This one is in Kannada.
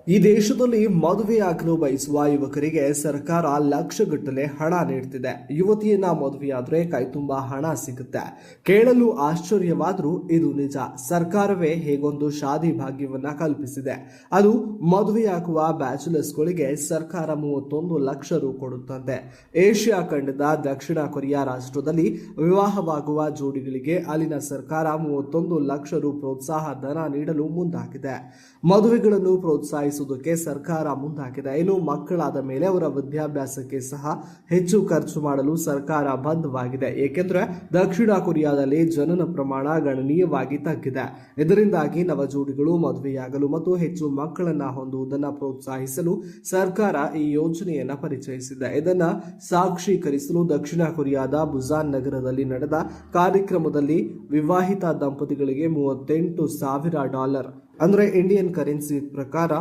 ಈ ದೇಶದಲ್ಲಿ ಮದುವೆಯಾಗಲು ಬಯಸುವ ಯುವಕರಿಗೆ ಸರ್ಕಾರ ಲಕ್ಷಗಟ್ಟಲೆ ಹಣ ನೀಡುತ್ತಿದೆ. ಯುವತಿಯನ್ನ ಮದುವೆಯಾದ್ರೆ ಕೈತುಂಬಾ ಹಣ ಸಿಗುತ್ತೆ. ಕೇಳಲು ಆಶ್ಚರ್ಯವಾದರೂ ಇದು ನಿಜ. ಸರ್ಕಾರವೇ ಹೇಗೊಂದು ಶಾದಿ ಭಾಗ್ಯವನ್ನ ಕಲ್ಪಿಸಿದೆ. ಅದು ಮದುವೆಯಾಗುವ ಬ್ಯಾಚುಲರ್ಸ್ಗಳಿಗೆ ಸರ್ಕಾರ 31 ಲಕ್ಷ ರು ಕೊಡುತ್ತಂತೆ. ಏಷ್ಯಾ ಖಂಡದ ದಕ್ಷಿಣ ಕೊರಿಯಾ ರಾಷ್ಟ್ರದಲ್ಲಿ ವಿವಾಹವಾಗುವ ಜೋಡಿಗಳಿಗೆ ಅಲ್ಲಿನ ಸರ್ಕಾರ 31 ಲಕ್ಷ ರು ಪ್ರೋತ್ಸಾಹ ಧನ ನೀಡಲು ಮುಂದಾಗಿದೆ. ಮದುವೆಗಳನ್ನು ಪ್ರೋತ್ಸಾಹಿಸುವುದಕ್ಕೆ ಸರ್ಕಾರ ಮುಂದಾಗಿದೆ. ಇನ್ನು ಮಕ್ಕಳಾದ ಮೇಲೆ ಅವರ ವಿದ್ಯಾಭ್ಯಾಸಕ್ಕೆ ಸಹ ಹೆಚ್ಚು ಖರ್ಚು ಮಾಡಲು ಸರ್ಕಾರ ಬದ್ಧವಾಗಿದೆ. ಏಕೆಂದರೆ ದಕ್ಷಿಣ ಕೊರಿಯಾದಲ್ಲಿ ಜನನ ಪ್ರಮಾಣ ಗಣನೀಯವಾಗಿ ತಗ್ಗಿದೆ. ಇದರಿಂದಾಗಿ ನವಜೋಡಿಗಳು ಮದುವೆಯಾಗಲು ಮತ್ತು ಹೆಚ್ಚು ಮಕ್ಕಳನ್ನ ಹೊಂದುವುದನ್ನು ಪ್ರೋತ್ಸಾಹಿಸಲು ಸರ್ಕಾರ ಈ ಯೋಜನೆಯನ್ನ ಪರಿಚಯಿಸಿದೆ. ಇದನ್ನ ಸಾಕ್ಷೀಕರಿಸಲು ದಕ್ಷಿಣ ಕೊರಿಯಾದ ಬುಸಾನ್ ನಗರದಲ್ಲಿ ನಡೆದ ಕಾರ್ಯಕ್ರಮದಲ್ಲಿ ವಿವಾಹಿತ ದಂಪತಿಗಳಿಗೆ $38,000 ಅಂದರೆ ಇಂಡಿಯನ್ ಕರೆನ್ಸಿ ಪ್ರಕಾರ